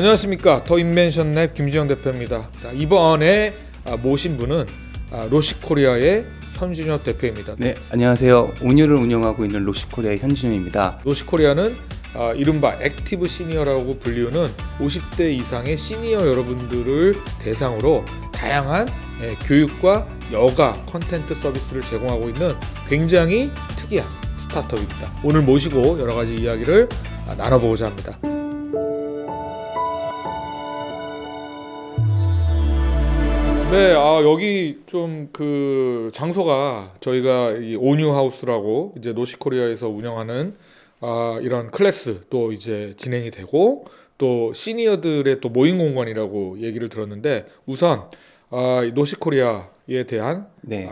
안녕하십니까. 더 인벤션랩 김지영 대표입니다. 이번에 모신 분은 로시코리아의 현준엽 대표입니다. 네, 안녕하세요. 온유를 운영하고 있는 로시코리아의 현준엽입니다. 로시코리아는 이른바 액티브 시니어라고 불리우는 50대 이상의 시니어 여러분들을 대상으로 다양한 교육과 여가 컨텐츠 서비스를 제공하고 있는 굉장히 특이한 스타트업입니다. 오늘 모시고 여러 가지 이야기를 나눠보고자 합니다. 네, 여기 좀 그 장소가 저희가 이 온유하우스라고 이제 로시코리아에서 운영하는 이런 클래스 또 이제 진행이 되고 또 시니어들의 또 모임 공간이라고 얘기를 들었는데 우선 로시코리아에 대한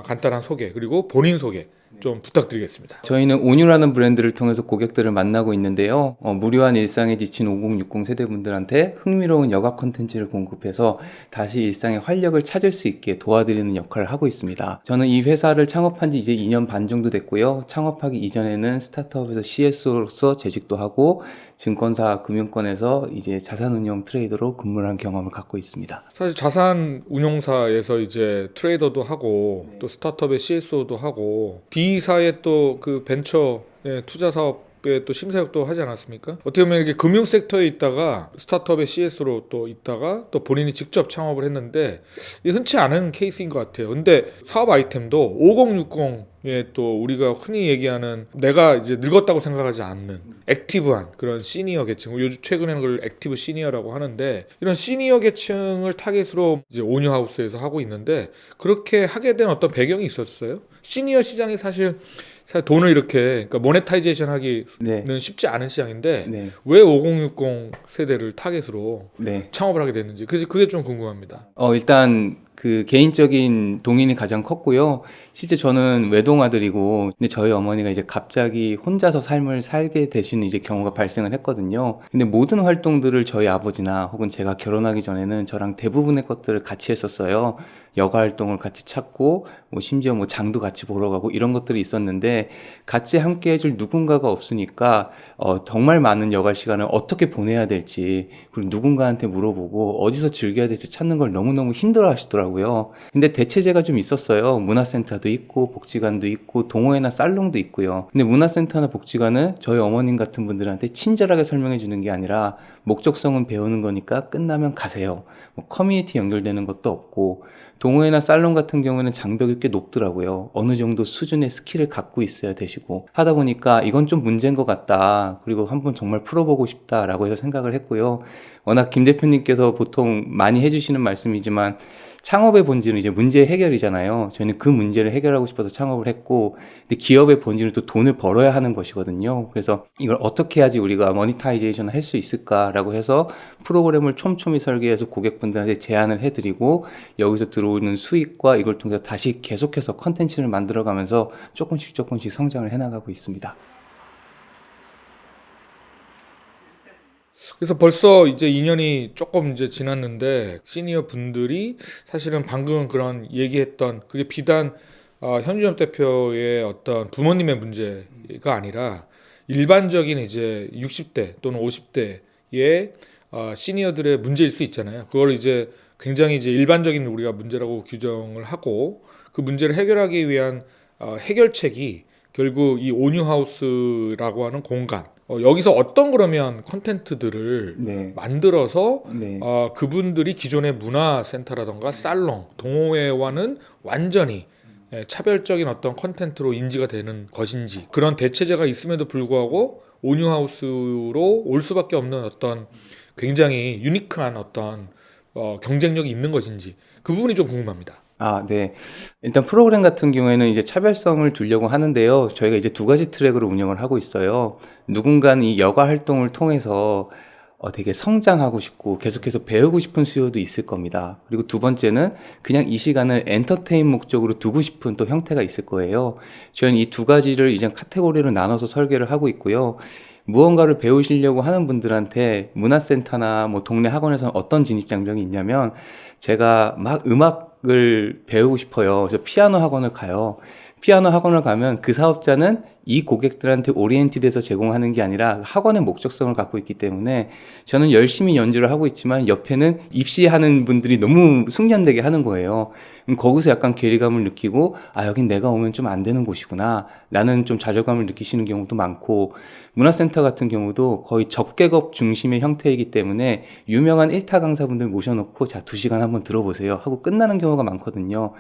간단한 소개 그리고 본인 소개 좀 부탁드리겠습니다. 저희는 온유라는 브랜드를 통해서 고객들을 만나고 있는데요. 무료한 일상에 지친 5060 세대분들한테 흥미로운 여가 콘텐츠를 공급해서 다시 일상의 활력을 찾을 수 있게 도와드리는 역할을 하고 있습니다. 저는 이 회사를 창업한 지 이제 2년 반 정도 됐고요. 창업하기 이전에는 스타트업에서 CSO로서 재직도 하고 증권사 금융권에서 이제 자산운용 트레이더로 근무를 한 경험을 갖고 있습니다. 사실 자산운용사에서 이제 트레이더도 하고 또 스타트업의 CSO도 하고 D사의 또 그 벤처 투자 사업에 또 심사역도 하지 않았습니까? 어떻게 보면 이렇게 금융 섹터에 있다가 스타트업의 CS로 또 있다가 또 본인이 직접 창업을 했는데 이게 흔치 않은 케이스인 것 같아요. 근데 사업 아이템도 5060에 또 우리가 흔히 얘기하는 내가 이제 늙었다고 생각하지 않는 액티브한 그런 시니어 계층, 요즘 최근에는 그걸 액티브 시니어라고 하는데 이런 시니어 계층을 타겟으로 이제 온유하우스에서 하고 있는데 그렇게 하게 된 어떤 배경이 있었어요? 시니어 시장이 사실 돈을 이렇게 그러니까 모네타이제이션 하기는 쉽지 않은 시장인데 왜 5060 세대를 타겟으로 창업을 하게 됐는지 그게 좀 궁금합니다. 일단 그 개인적인 동인이 가장 컸고요. 실제 저는 외동아들이고, 근데 저희 어머니가 이제 갑자기 혼자서 삶을 살게 되시는 이제 경우가 발생을 했거든요. 근데 모든 활동들을 저희 아버지나 혹은 제가 결혼하기 전에는 저랑 대부분의 것들을 같이 했었어요. 여가 활동을 같이 찾고, 심지어 장도 같이 보러 가고 이런 것들이 있었는데, 같이 함께 해줄 누군가가 없으니까, 정말 많은 여가 시간을 어떻게 보내야 될지, 그리고 누군가한테 물어보고, 어디서 즐겨야 될지 찾는 걸 너무너무 힘들어 하시더라고요. 근데 대체제가 좀 있었어요. 문화센터도 있고 복지관도 있고 동호회나 살롱도 있고요. 근데 문화센터나 복지관은 저희 어머님 같은 분들한테 친절하게 설명해 주는 게 아니라 목적성은 배우는 거니까 끝나면 가세요. 커뮤니티 연결되는 것도 없고 동호회나 살롱 같은 경우에는 장벽이 꽤 높더라고요. 어느 정도 수준의 스킬을 갖고 있어야 되시고 하다 보니까 이건 좀 문제인 것 같다. 그리고 한번 정말 풀어보고 싶다라고 해서 생각을 했고요. 워낙 김 대표님께서 보통 많이 해주시는 말씀이지만 창업의 본질은 이제 문제 해결이잖아요. 저희는 그 문제를 해결하고 싶어서 창업을 했고, 근데 기업의 본질은 또 돈을 벌어야 하는 것이거든요. 그래서 이걸 어떻게 해야지 우리가 모니타이제이션을 할 수 있을까라고 해서 프로그램을 촘촘히 설계해서 고객분들한테 제안을 해드리고, 여기서 들어오는 수익과 이걸 통해서 다시 계속해서 컨텐츠를 만들어가면서 조금씩 성장을 해나가고 있습니다. 그래서 벌써 이제 2년이 조금 이제 지났는데 시니어 분들이 사실은 방금 그런 얘기했던 그게 비단 현준엽 대표의 어떤 부모님의 문제가 아니라 일반적인 이제 60대 또는 50대의 시니어들의 문제일 수 있잖아요. 그걸 이제 굉장히 이제 일반적인 우리가 문제라고 규정을 하고 그 문제를 해결하기 위한 해결책이 결국 이 온유하우스라고 하는 공간 여기서 어떤 그러면 컨텐츠들을 만들어서 그분들이 기존의 문화센터라던가 살롱, 동호회와는 완전히 차별적인 어떤 컨텐츠로 인지가 되는 것인지 그런 대체제가 있음에도 불구하고 온유하우스로 올 수밖에 없는 어떤 굉장히 유니크한 어떤 경쟁력이 있는 것인지 그 부분이 좀 궁금합니다. 네. 일단 프로그램 같은 경우에는 이제 차별성을 두려고 하는데요. 저희가 이제 두 가지 트랙으로 운영을 하고 있어요. 누군가는 이 여가 활동을 통해서 되게 성장하고 싶고 계속해서 배우고 싶은 수요도 있을 겁니다. 그리고 두 번째는 그냥 이 시간을 엔터테인 목적으로 두고 싶은 또 형태가 있을 거예요. 저희는 이 두 가지를 이제 카테고리로 나눠서 설계를 하고 있고요. 무언가를 배우시려고 하는 분들한테 문화센터나 동네 학원에서는 어떤 진입 장벽이 있냐면 제가 막 음악을 배우고 싶어요. 그래서 피아노 학원을 가요. 피아노 학원을 가면 그 사업자는 이 고객들한테 오리엔티드해서 제공하는 게 아니라 학원의 목적성을 갖고 있기 때문에 저는 열심히 연주를 하고 있지만 옆에는 입시하는 분들이 너무 숙련되게 하는 거예요. 거기서 약간 괴리감을 느끼고 여긴 내가 오면 좀 안 되는 곳이구나 라는 좀 좌절감을 느끼시는 경우도 많고, 문화센터 같은 경우도 거의 접객업 중심의 형태이기 때문에 유명한 1타 강사분들 모셔놓고 자 2시간 한번 들어보세요 하고 끝나는 경우가 많거든요.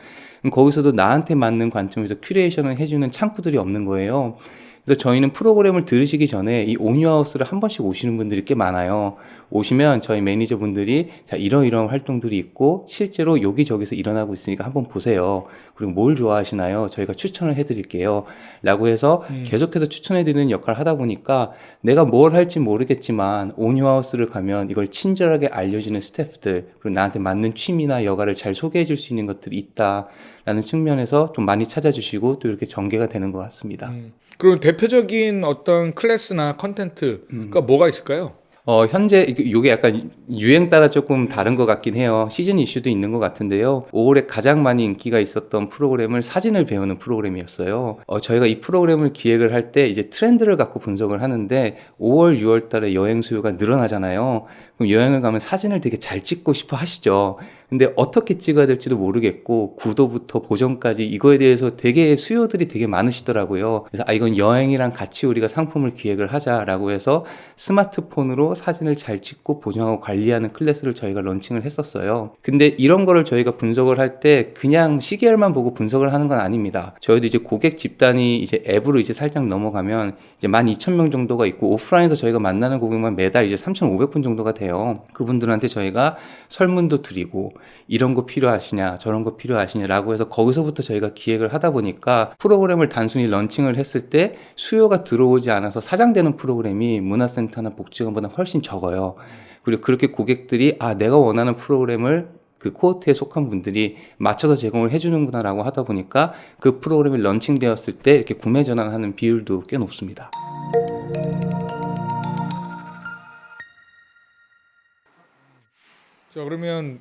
거기서도 나한테 맞는 관점에서 큐레이션을 해주는 창구들이 없는 거예요. 그래서 저희는 프로그램을 들으시기 전에 이 온유하우스를 한 번씩 오시는 분들이 꽤 많아요. 오시면 저희 매니저분들이 자 이러이러한 활동들이 있고 실제로 여기저기서 일어나고 있으니까 한번 보세요. 그리고 뭘 좋아하시나요? 저희가 추천을 해드릴게요. 라고 해서 계속해서 추천해드리는 역할을 하다 보니까 내가 뭘 할지 모르겠지만 온유하우스를 가면 이걸 친절하게 알려주는 스태프들, 그리고 나한테 맞는 취미나 여가를 잘 소개해줄 수 있는 것들이 있다라는 측면에서 좀 많이 찾아주시고 또 이렇게 전개가 되는 것 같습니다. 그럼 대표적인 어떤 클래스나 컨텐츠가 뭐가 있을까요? 현재 이게 약간 유행 따라 조금 다른 것 같긴 해요. 시즌 이슈도 있는 것 같은데요. 5월에 가장 많이 인기가 있었던 프로그램을 사진을 배우는 프로그램이었어요. 저희가 이 프로그램을 기획을 할 때 이제 트렌드를 갖고 분석을 하는데 5월, 6월 달에 여행 수요가 늘어나잖아요. 그럼 여행을 가면 사진을 되게 잘 찍고 싶어 하시죠. 근데 어떻게 찍어야 될지도 모르겠고 구도부터 보정까지 이거에 대해서 되게 수요들이 되게 많으시더라고요. 그래서 이건 여행이랑 같이 우리가 상품을 기획을 하자라고 해서 스마트폰으로 사진을 잘 찍고 보정하고 관리하는 클래스를 저희가 런칭을 했었어요. 근데 이런 거를 저희가 분석을 할 때 그냥 시계열만 보고 분석을 하는 건 아닙니다. 저희도 이제 고객 집단이 이제 앱으로 이제 살짝 넘어가면 이제 12,000명 정도가 있고 오프라인에서 저희가 만나는 고객만 매달 이제 3,500분 정도가 돼요. 그분들한테 저희가 설문도 드리고 이런 거 필요하시냐 저런 거 필요하시냐라고 해서 거기서부터 저희가 기획을 하다 보니까 프로그램을 단순히 런칭을 했을 때 수요가 들어오지 않아서 사장되는 프로그램이 문화센터나 복지관보다 훨씬 적어요. 그리고 그렇게 고객들이 내가 원하는 프로그램을 그 코호트에 속한 분들이 맞춰서 제공을 해주는구나 라고 하다 보니까 그 프로그램이 런칭되었을 때 이렇게 구매 전환하는 비율도 꽤 높습니다. 자, 그러면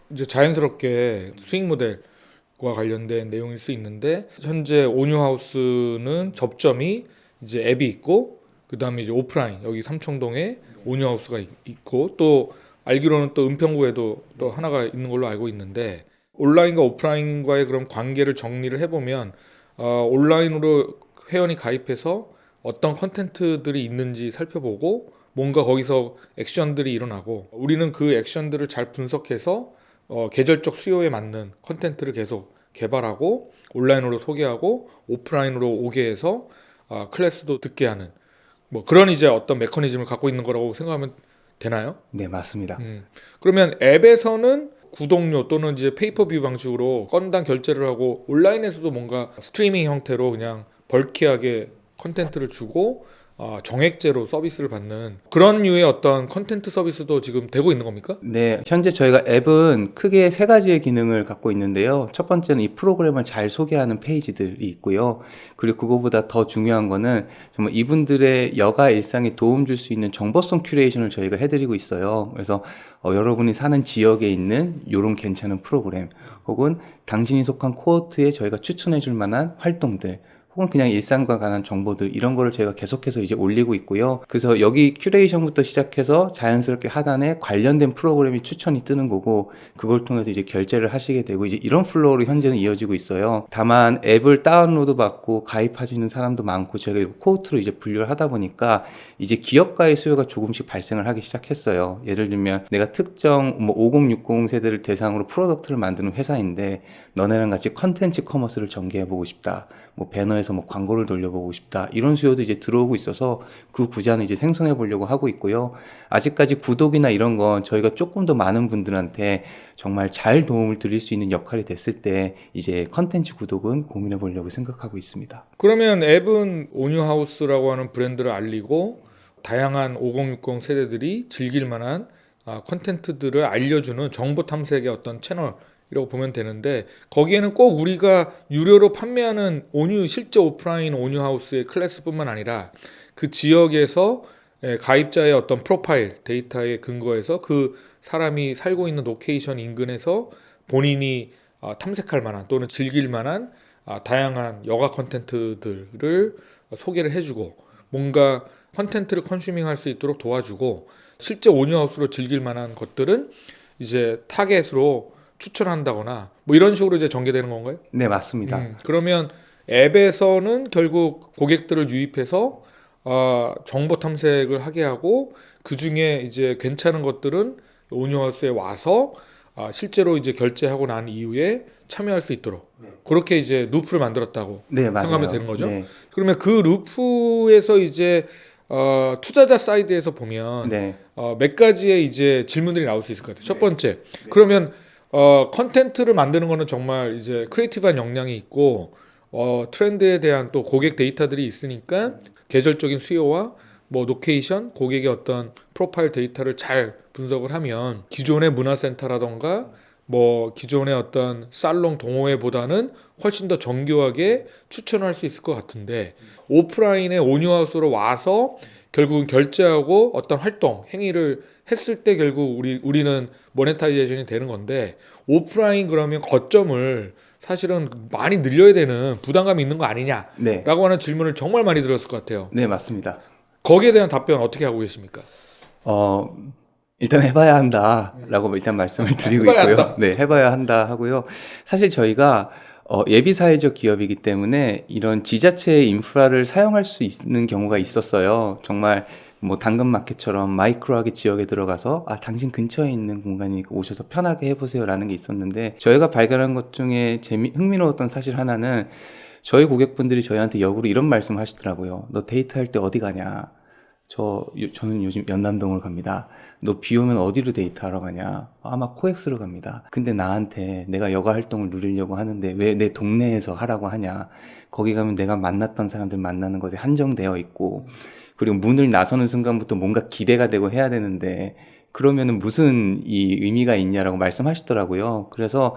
이제 자연스럽게 수익 모델과 관련된 내용일 수 있는데 현재 온유하우스는 접점이 이제 앱이 있고 그다음에 이제 오프라인 여기 삼청동에 온유하우스가 있고 또 알기로는 또 은평구에도 또 하나가 있는 걸로 알고 있는데 온라인과 오프라인과의 그런 관계를 정리를 해보면 온라인으로 회원이 가입해서 어떤 컨텐츠들이 있는지 살펴보고 뭔가 거기서 액션들이 일어나고 우리는 그 액션들을 잘 분석해서 계절적 수요에 맞는 컨텐츠를 계속 개발하고 온라인으로 소개하고 오프라인으로 오게 해서 클래스도 듣게 하는 뭐 그런 이제 어떤 메커니즘을 갖고 있는 거라고 생각하면 되나요? 네, 맞습니다. 그러면 앱에서는 구독료 또는 이제 페이퍼뷰 방식으로 건당 결제를 하고 온라인에서도 뭔가 스트리밍 형태로 그냥 벌키하게 컨텐츠를 주고 정액제로 서비스를 받는 그런 류의 어떤 컨텐츠 서비스도 지금 되고 있는 겁니까? 네, 현재 저희가 앱은 크게 3가지의 기능을 갖고 있는데요. 첫 번째는 이 프로그램을 잘 소개하는 페이지들이 있고요. 그리고 그거보다 더 중요한 거는 정말 이분들의 여가 일상에 도움 줄 수 있는 정보성 큐레이션을 저희가 해드리고 있어요. 그래서 여러분이 사는 지역에 있는 이런 괜찮은 프로그램 혹은 당신이 속한 코호트에 저희가 추천해 줄 만한 활동들 혹은 그냥 일상과 관한 정보들 이런 거를 저희가 계속해서 이제 올리고 있고요. 그래서 여기 큐레이션부터 시작해서 자연스럽게 하단에 관련된 프로그램이 추천이 뜨는 거고 그걸 통해서 이제 결제를 하시게 되고 이제 이런 플로우로 현재는 이어지고 있어요. 다만 앱을 다운로드 받고 가입하시는 사람도 많고 저희가 코호트로 이제 분류를 하다 보니까 이제 기업가의 수요가 조금씩 발생을 하기 시작했어요. 예를 들면 내가 특정 5060 세대를 대상으로 프로덕트를 만드는 회사인데 너네랑 같이 컨텐츠 커머스를 전개해보고 싶다. 배너에서 광고를 돌려보고 싶다. 이런 수요도 이제 들어오고 있어서 그 구자는 이제 생성해 보려고 하고 있고요. 아직까지 구독이나 이런 건 저희가 조금 더 많은 분들한테 정말 잘 도움을 드릴 수 있는 역할이 됐을 때 이제 컨텐츠 구독은 고민해 보려고 생각하고 있습니다. 그러면 앱은 온유하우스라고 하는 브랜드를 알리고 다양한 5060 세대들이 즐길 만한 컨텐츠들을 알려주는 정보 탐색의 어떤 채널이라고 보면 되는데 거기에는 꼭 우리가 유료로 판매하는 실제 오프라인 온유하우스의 클래스뿐만 아니라 그 지역에서 가입자의 어떤 프로파일 데이터에 근거해서 그 사람이 살고 있는 로케이션 인근에서 본인이 탐색할 만한 또는 즐길 만한 다양한 여가 컨텐츠들을 소개를 해주고 뭔가 컨텐츠를 컨슈밍할 수 있도록 도와주고 실제 오뉴하우스로 즐길 만한 것들은 이제 타겟으로 추천한다거나 뭐 이런 식으로 이제 전개되는 건가요? 네, 맞습니다. 그러면 앱에서는 결국 고객들을 유입해서 정보 탐색을 하게 하고 그 중에 이제 괜찮은 것들은 오뉴하우스에 와서 실제로 이제 결제하고 난 이후에 참여할 수 있도록 그렇게 이제 루프를 만들었다고 네, 맞아요. 생각하면 되는 거죠. 네, 그러면 그 루프에서 이제 투자자 사이드에서 보면 네, 몇 가지의 이제 질문들이 나올 수 있을 것 같아요. 첫 번째, 그러면 컨텐츠를 만드는 거는 정말 이제 크리에이티브한 역량이 있고 트렌드에 대한 또 고객 데이터들이 있으니까 계절적인 수요와 뭐 로케이션, 고객의 어떤 프로파일 데이터를 잘 분석을 하면 기존의 문화센터라던가 뭐 기존의 어떤 살롱 동호회보다는 훨씬 더 정교하게 추천할 수 있을 것 같은데 오프라인의 오뉴하우스로 와서 결국은 결제하고 어떤 활동, 행위를 했을 때 결국 우리는 모네타이제이션이 되는 건데 오프라인 그러면 거점을 사실은 많이 늘려야 되는 부담감이 있는 거 아니냐라고 네, 하는 질문을 정말 많이 들었을 것 같아요. 네, 맞습니다. 거기에 대한 답변 어떻게 하고 계십니까? 일단 해봐야 한다라고 일단 말씀을 드리고 해봐야 있고요. 한다. 네, 해봐야 한다 하고요. 사실 저희가 예비 사회적 기업이기 때문에 이런 지자체의 인프라를 사용할 수 있는 경우가 있었어요. 정말 뭐 당근마켓처럼 마이크로하게 지역에 들어가서 당신 근처에 있는 공간이니까 오셔서 편하게 해보세요라는 게 있었는데 저희가 발견한 것 중에 흥미로웠던 사실 하나는 저희 고객분들이 저희한테 역으로 이런 말씀 하시더라고요. 너 데이트할 때 어디 가냐? 저는 요즘 연남동을 갑니다. 너 비 오면 어디로 데이트하러 가냐? 아마 코엑스로 갑니다. 근데 나한테 내가 여가 활동을 누리려고 하는데 왜 내 동네에서 하라고 하냐? 거기 가면 내가 만났던 사람들 만나는 것에 한정되어 있고 그리고 문을 나서는 순간부터 뭔가 기대가 되고 해야 되는데 그러면은 무슨 이 의미가 있냐라고 말씀하시더라고요. 그래서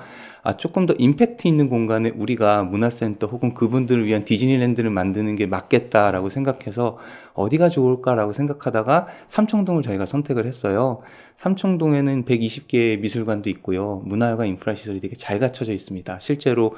조금 더 임팩트 있는 공간에 우리가 문화센터 혹은 그분들을 위한 디즈니랜드를 만드는 게 맞겠다라고 생각해서 어디가 좋을까라고 생각하다가 삼청동을 저희가 선택을 했어요. 삼청동에는 120개의 미술관도 있고요. 문화여가 인프라 시설이 되게 잘 갖춰져 있습니다. 실제로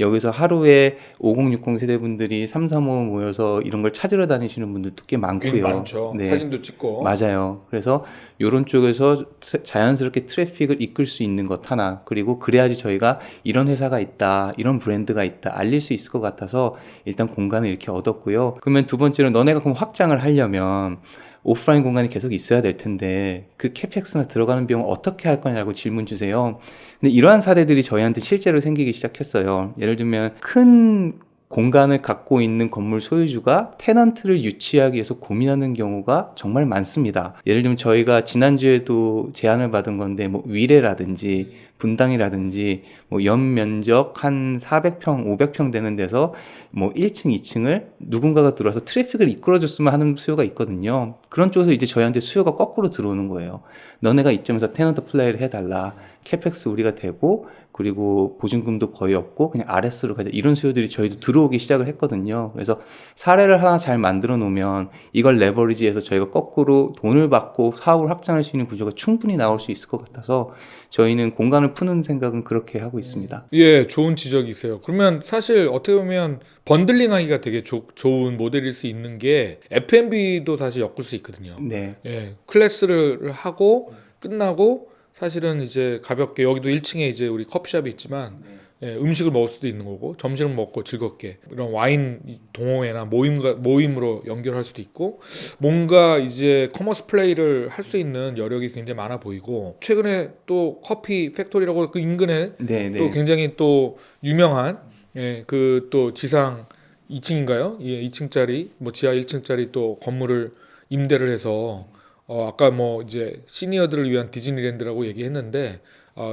여기서 하루에 5060 세대분들이 335 모여서 이런 걸 찾으러 다니시는 분들도 꽤 많고요. 많죠. 네. 사진도 찍고. 맞아요. 그래서 이런 쪽에서 자연스럽게 트래픽을 이끌 수 있는 것 하나, 그리고 그래야지 저희가 이런 회사가 있다, 이런 브랜드가 있다, 알릴 수 있을 것 같아서 일단 공간을 이렇게 얻었고요. 그러면 두 번째로 너네가 그럼 확장을 하려면 오프라인 공간이 계속 있어야 될 텐데 그 캐펙스나 들어가는 비용을 어떻게 할 거냐고 질문 주세요. 근데 이러한 사례들이 저희한테 실제로 생기기 시작했어요. 예를 들면 큰 공간을 갖고 있는 건물 소유주가 테넌트를 유치하기 위해서 고민하는 경우가 정말 많습니다. 예를 들면 저희가 지난주에도 제안을 받은 건데 뭐 위례라든지 분당이라든지 뭐 연면적 한 400평, 500평 되는 데서 뭐 1층, 2층을 누군가가 들어와서 트래픽을 이끌어줬으면 하는 수요가 있거든요. 그런 쪽에서 이제 저희한테 수요가 거꾸로 들어오는 거예요. 너네가 이점에서 테넌트 플레이를 해달라. 캐펙스 우리가 되고 그리고 보증금도 거의 없고 그냥 RS로 가자, 이런 수요들이 저희도 들어오기 시작을 했거든요. 그래서 사례를 하나 잘 만들어 놓으면 이걸 레버리지해서 저희가 거꾸로 돈을 받고 사업을 확장할 수 있는 구조가 충분히 나올 수 있을 것 같아서 저희는 공간을 푸는 생각은 그렇게 하고 있습니다. 예, 좋은 지적이세요. 그러면 사실 어떻게 보면 번들링하기가 되게 좋은 모델일 수 있는 게 F&B도 사실 엮을 수 있거든요. 네, 예, 클래스를 하고 끝나고 사실은 이제 가볍게 여기도 1층에 이제 우리 커피숍이 있지만 예, 음식을 먹을 수도 있는 거고 점심을 먹고 즐겁게 이런 와인 동호회나 모임으로 연결할 수도 있고 뭔가 이제 커머스 플레이를 할 수 있는 여력이 굉장히 많아 보이고 최근에 또 커피 팩토리라고 그 인근에 네, 또 네. 굉장히 또 유명한 예, 그 또 지상 2층인가요? 예, 2층짜리 뭐 지하 1층짜리 또 건물을 임대를 해서 아까 뭐 이제 시니어들을 위한 디즈니랜드라고 얘기했는데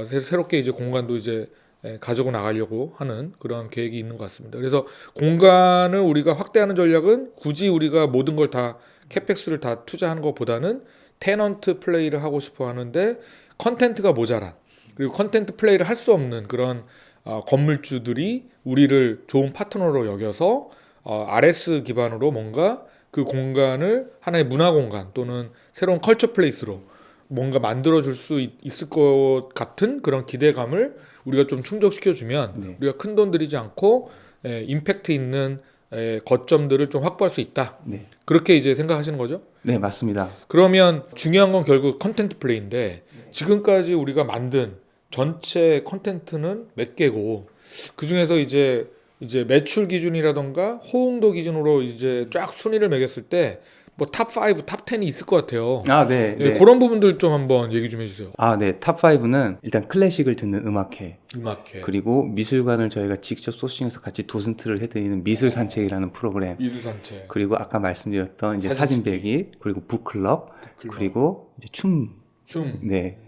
새롭게 이제 공간도 이제 가지고 나가려고 하는 그런 계획이 있는 것 같습니다. 그래서 공간을 우리가 확대하는 전략은 굳이 우리가 모든 걸 다 캐펙스를 다 투자하는 것보다는 테넌트 플레이를 하고 싶어 하는데 컨텐트가 모자란 그리고 컨텐트 플레이를 할 수 없는 그런 건물주들이 우리를 좋은 파트너로 여겨서 RS 기반으로 뭔가 그 공간을 하나의 문화 공간 또는 새로운 컬처 플레이스로 뭔가 만들어줄 수 있을 것 같은 그런 기대감을 우리가 좀 충족시켜주면 네. 우리가 큰 돈 들이지 않고 임팩트 있는 거점들을 좀 확보할 수 있다. 네. 그렇게 이제 생각하시는 거죠? 네, 맞습니다. 그러면 중요한 건 결국 컨텐트 플레이인데 지금까지 우리가 만든 전체 컨텐트는 몇 개고 그 중에서 이제 매출 기준이라던가 호응도 기준으로 이제 쫙 순위를 매겼을 때 뭐 탑 5, 탑 10이 있을 것 같아요. 아, 네. 예, 네. 그런 부분들 좀 한번 얘기 좀 해주세요. 아, 네. 탑 5는 일단 클래식을 듣는 음악회. 음악회, 그리고 미술관을 저희가 직접 소싱해서 같이 도슨트를 해드리는 미술 산책이라는 프로그램. 미술 산책, 그리고 아까 말씀드렸던 이제 사진 사진 배기, 그리고 북클럽, 그리고 이제 춤. 춤. 네.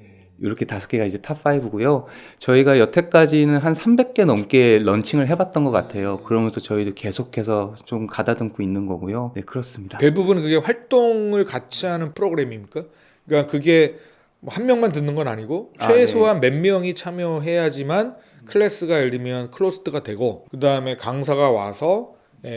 이렇게 5개가 이제 탑 5고요. 저희가 여태까지는 한 300개 넘게 런칭을 해봤던 것 같아요. 그러면서 저희도 계속해서 좀 가다듬고 있는 거고요. 네, 그렇습니다. 대부분 그게 활동을 같이 하는 프로그램입니까? 그러니까 그게 뭐 한 명만 듣는 건 아니고 최소한 몇 명이 참여해야지만 클래스가 예를 들면 클로스드가 되고 그 다음에 강사가 와서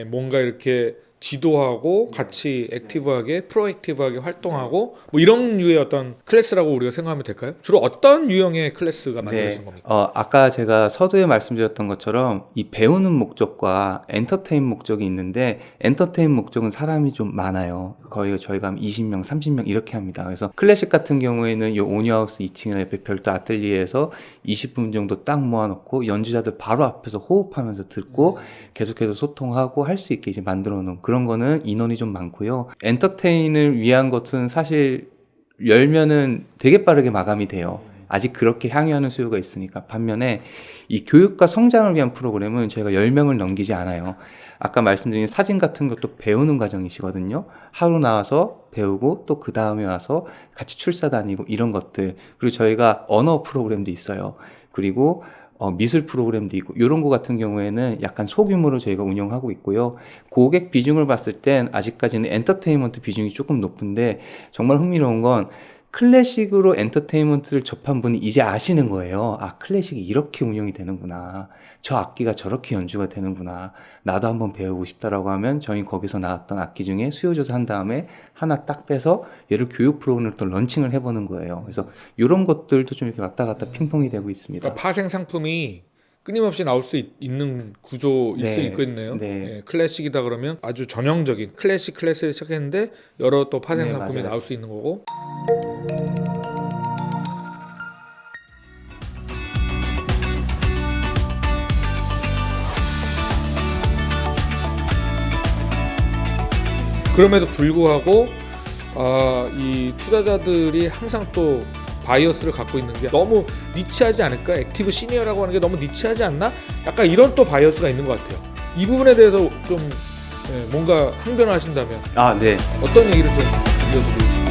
뭔가 이렇게 지도하고 같이 액티브하게 프로액티브하게 활동하고 뭐 이런 류의 어떤 클래스라고 우리가 생각하면 될까요? 주로 어떤 유형의 클래스가 만들어지는 겁니까? 아까 제가 서두에 말씀드렸던 것처럼 이 배우는 목적과 엔터테인 목적이 있는데 엔터테인 목적은 사람이 좀 많아요. 거의 저희가 한 20명, 30명 이렇게 합니다. 그래서 클래식 같은 경우에는 이 오니하우스 2층이나 옆에 별도 아틀리에에서 20분 정도 딱 모아놓고 연주자들 바로 앞에서 호흡하면서 듣고 계속해서 소통하고 할 수 있게 이제 만들어 놓은 그런 거는 인원이 좀 많고요. 엔터테인을 위한 것은 사실 열면은 되게 빠르게 마감이 돼요. 아직 그렇게 향유하는 수요가 있으니까. 반면에 이 교육과 성장을 위한 프로그램은 저희가 10명을 넘기지 않아요. 아까 말씀드린 사진 같은 것도 배우는 과정이시거든요. 하루 나와서 배우고 또 그 다음에 와서 같이 출사 다니고 이런 것들. 그리고 저희가 언어 프로그램도 있어요. 그리고 미술 프로그램도 있고 이런 거 같은 경우에는 약간 소규모로 저희가 운영하고 있고요. 고객 비중을 봤을 땐 아직까지는 엔터테인먼트 비중이 조금 높은데 정말 흥미로운 건 클래식으로 엔터테인먼트를 접한 분이 이제 아시는 거예요. 아, 클래식이 이렇게 운영이 되는구나. 저 악기가 저렇게 연주가 되는구나. 나도 한번 배우고 싶다라고 하면 저희 거기서 나왔던 악기 중에 수요조사 한 다음에 하나 딱 빼서 얘를 교육 프로그램으로 또 런칭을 해보는 거예요. 그래서 이런 것들도 좀 이렇게 왔다 갔다 핑퐁이 되고 있습니다. 그러니까 파생 상품이 끊임없이 나올 수 있는 구조일 수 있겠네요. 네. 클래식이다 그러면 아주 전형적인 클래스를 시작했는데 여러 또 파생 네, 상품이 맞아요. 나올 수 있는 거고. 그럼에도 불구하고 이 투자자들이 항상 또 바이어스를 갖고 있는 게 너무 니치하지 않을까? 액티브 시니어라고 하는 게 너무 니치하지 않나? 약간 이런 또 바이어스가 있는 것 같아요. 이 부분에 대해서 좀 뭔가 항변을 하신다면 아, 네. 어떤 얘기를 좀 이어드리고 싶어요?